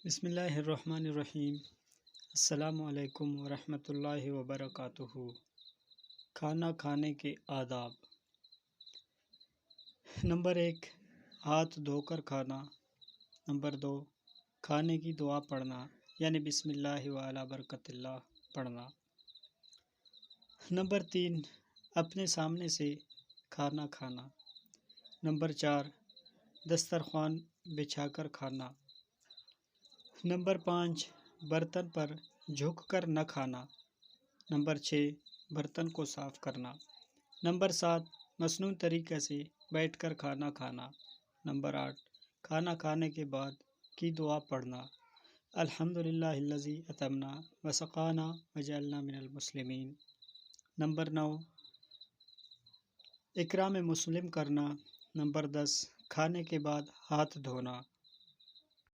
بسم اللہ الرحمن الرحیم۔ السلام علیکم ورحمۃ اللہ وبرکاتہ۔ کھانا کھانے کے آداب۔ نمبر 1، ہاتھ دھو کر کھانا۔ نمبر 2، کھانے کی دعا پڑھنا یعنی بسم اللہ وعلی برکت اللہ پڑھنا۔ نمبر 3، اپنے سامنے سے کھانا کھانا۔ نمبر 4، دسترخوان بچھا کر کھانا۔ نمبر 5، برتن پر جھک کر نہ کھانا۔ نمبر 6، برتن کو صاف کرنا۔ نمبر 7، مصنوعی طریقے سے بیٹھ کر کھانا کھانا۔ نمبر 8، کھانا کھانے کے بعد کی دعا پڑھنا، الحمدللہ الذی اطعمنا وسقانا وجعلنا من المسلمین۔ نمبر 9، اکرام مسلم کرنا۔ نمبر 10، کھانے کے بعد ہاتھ دھونا۔